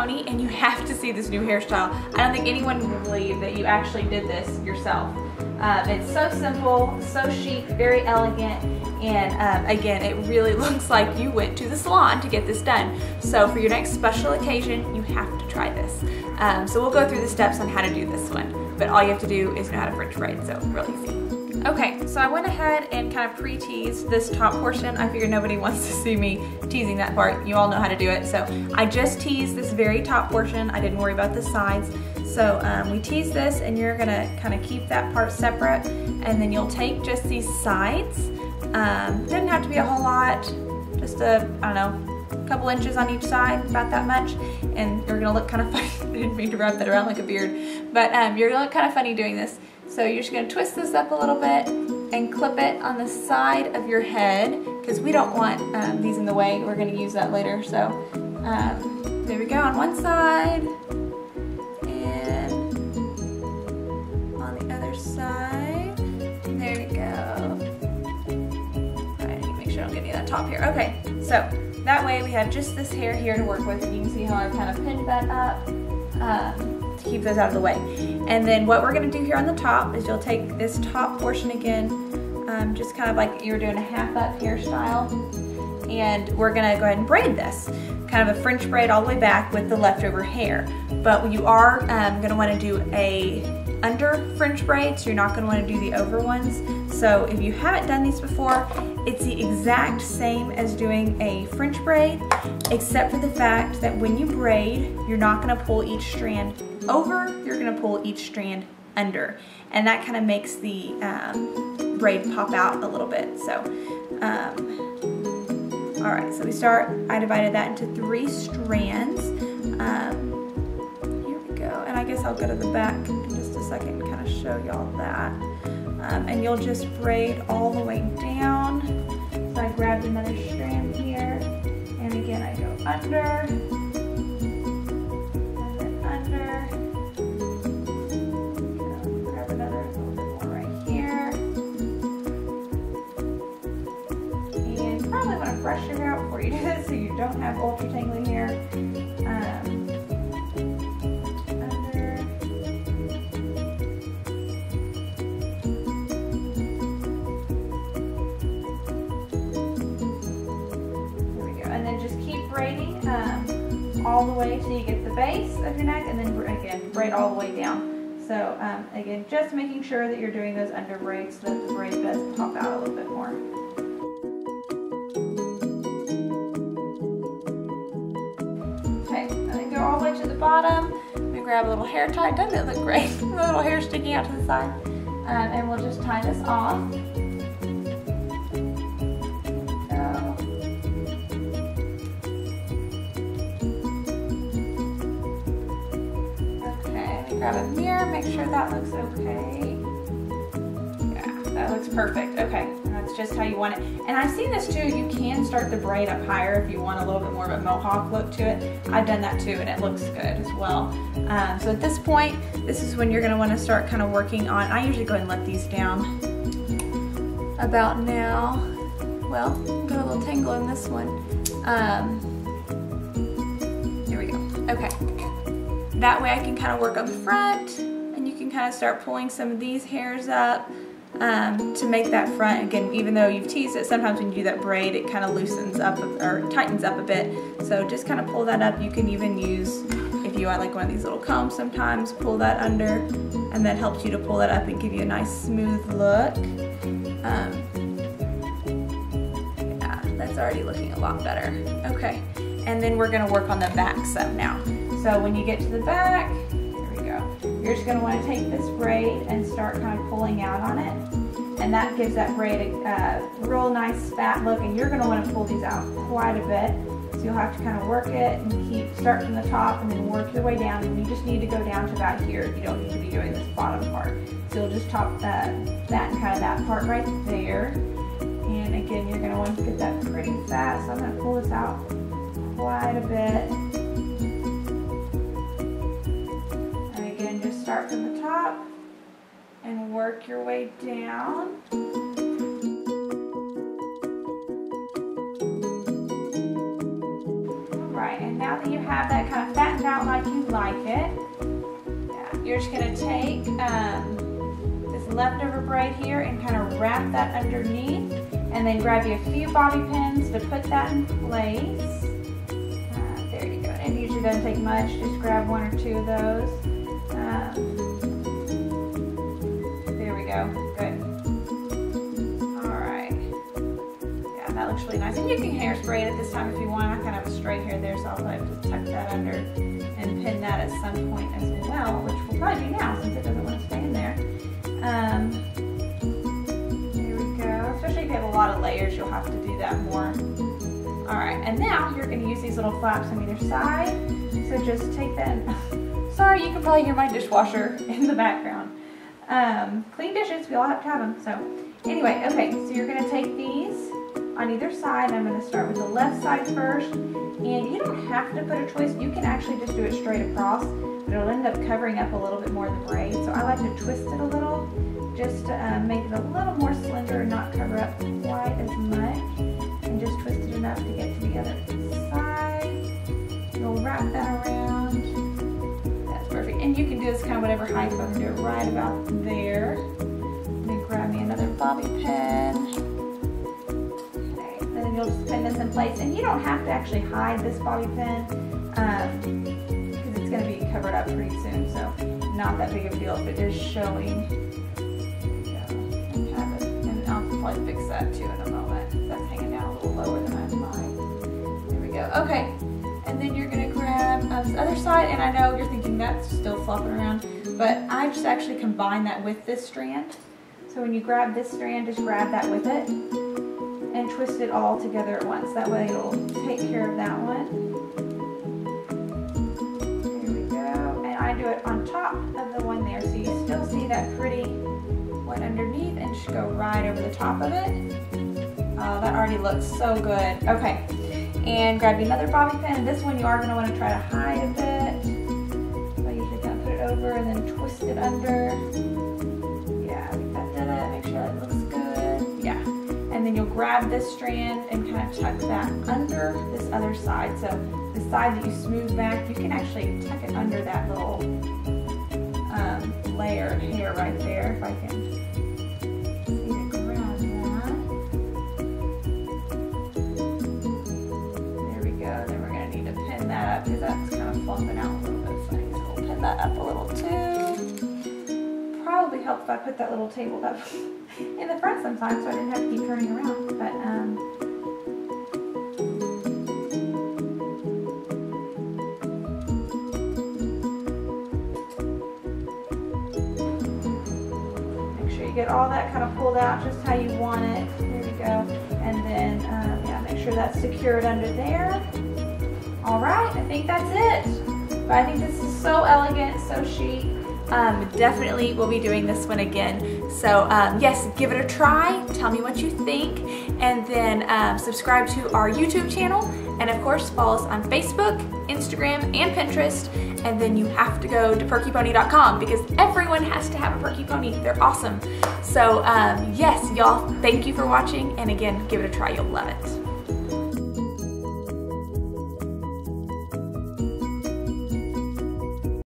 Pony, and you have to see this new hairstyle. I don't think anyone will believe that you actually did this yourself. It's so simple, so chic, very elegant, and again, it really looks like you went to the salon to get this done. So for your next special occasion, you have to try this. So we'll go through the steps on how to do this one, but all you have to do is know how to French braid, so really easy. Okay, so I went ahead and kind of pre-teased this top portion. I figured nobody wants to see me teasing that part. You all know how to do it. So I just teased this very top portion. I didn't worry about the sides. So we tease this, and you're gonna kind of keep that part separate, and then you'll take just these sides. Doesn't have to be a whole lot, just I don't know, a couple inches on each side, about that much, and you're gonna look kind of funny. I didn't mean to wrap that around like a beard, but you're gonna look kind of funny doing this. So you're just gonna twist this up a little bit and clip it on the side of your head, because we don't want these in the way. We're gonna use that later. So there we go on one side, and on the other side. There we go. All right, I need to make sure I don't get any of that top here. Okay, so that way we have just this hair here to work with, and you can see how I kind of pinned that up to keep those out of the way. And then what we're gonna do here on the top is you'll take this top portion again, just kind of like you were doing a half up hairstyle, and we're gonna go ahead and braid this. Kind of a French braid all the way back with the leftover hair. But you are gonna wanna do a under French braid, so you're not gonna wanna do the over ones. So if you haven't done these before, it's the exact same as doing a French braid, except for the fact that when you braid, you're not gonna pull each strand over, you're gonna pull each strand under. And that kind of makes the braid pop out a little bit. So, all right, so I divided that into 3 strands. Here we go, and I guess I'll go to the back in just a second and kind of show y'all that. And you'll just braid all the way down. So I grabbed another strand here, and again I go under, and then under. Grab another little bit more right here. And probably want to brush your hair out before you do this so you don't have ultra tangly hair. All the way till you get the base of your neck, and then again braid all the way down. So again, just making sure that you're doing those under braids so that the braid does pop out a little bit more. Okay, and then go all the way to the bottom. We grab a little hair tie. Doesn't it look great? A little hair sticking out to the side, and we'll just tie this off. Grab a mirror, make sure that looks okay. Yeah, that looks perfect. Okay, and that's just how you want it. And I've seen this too, you can start the braid up higher if you want a little bit more of a mohawk look to it. I've done that too, and it looks good as well. So at this point, this is when you're gonna wanna start kind of working on, I usually go ahead and let these down about now. Well, got a little tangle in this one. There we go, okay. That way I can kind of work on the front, and you can kind of start pulling some of these hairs up to make that front. Again, even though you've teased it, sometimes when you do that braid, it kind of loosens up or tightens up a bit. So just kind of pull that up. You can even use, if you want like one of these little combs sometimes, pull that under, and that helps you to pull that up and give you a nice smooth look. Yeah, that's already looking a lot better. Okay, and then we're gonna work on the back some now. So when you get to the back, here we go, you're just going to want to take this braid and start kind of pulling out on it. And that gives that braid a real nice fat look, and you're going to want to pull these out quite a bit. So you'll have to kind of work it and start from the top and then work your way down. And you just need to go down to about here. You don't need to be doing this bottom part. So you'll just top that and kind of that part right there. And again, you're going to want to get that pretty fast. So I'm going to pull this out quite a bit. Start from the top and work your way down. Alright, and now that you have that kind of fattened out like it. Yeah, you're just gonna take this leftover braid here and kind of wrap that underneath, and then grab you a few bobby pins to put that in place. There you go. And it usually doesn't take much. Just grab 1 or 2 of those. There we go. Good. That looks really nice. And you can hairspray it at this time if you want. I kind of have a straight hair there, so I'll probably have to tuck that under and pin that at some point as well, which we'll probably do now since it doesn't want to stay in there. There we go. Especially if you have a lot of layers, you'll have to do that more. Alright, and now you're going to use these little flaps on either side. So just take that. Sorry, you can probably hear my dishwasher in the background. Clean dishes, we all have to have them. So anyway, okay, so you're going to take these on either side. I'm going to start with the left side first, and you don't have to put a twist. You can actually just do it straight across, but it'll end up covering up a little bit more of the braid. So I like to twist it a little just to make it a little more slender and not cover up quite as much, and just twist it enough to get to the other side. You'll wrap that around. That's perfect. And you can do this kind of whatever height, so I'm going to do it right about there. Then grab me another bobby pin. You'll just pin this in place, and you don't have to actually hide this bobby pin because it's going to be covered up pretty soon, so not that big of a deal if it is showing. And I'll probably fix that too in a moment. That's hanging down a little lower than I'd like. There we go. Okay, and then you're going to grab this other side, and I know you're thinking that's still flopping around, but I just actually combine that with this strand. So when you grab this strand, just grab that with it and twist it all together at once. That way it'll take care of that one. There we go. And I do it on top of the one there, so you still see that pretty one underneath, and just go right over the top of it. Oh, that already looks so good. Okay, and grab you another bobby pin. This one you are going to want to try to hide a bit. So I usually kind of put it over and then twist it under. Yeah, I think that did it. Make sure that looks good. Yeah. And then you'll grab this strand and kind of tuck that under this other side. So the side that you smooth back, you can actually tuck it under that little layer of hair right there, if I can see to grab that. There we go. Then we're going to need to pin that up because that's kind of fluffing out a little bit. So we'll pin that up a little too. Probably help if I put that little table up in the front sometimes, so I didn't have to keep turning around. But make sure you get all that kind of pulled out just how you want it. There we go. And then yeah, make sure that's secured under there. All right, I think that's it. But I think this is so elegant, so chic. Definitely will be doing this one again. So yes, give it a try. Tell me what you think, and then subscribe to our YouTube channel, and of course follow us on Facebook, Instagram, and Pinterest. And then you have to go to perkypony.com because everyone has to have a Perky Pony. They're awesome. So yes, y'all, thank you for watching, and again, give it a try. You'll love it.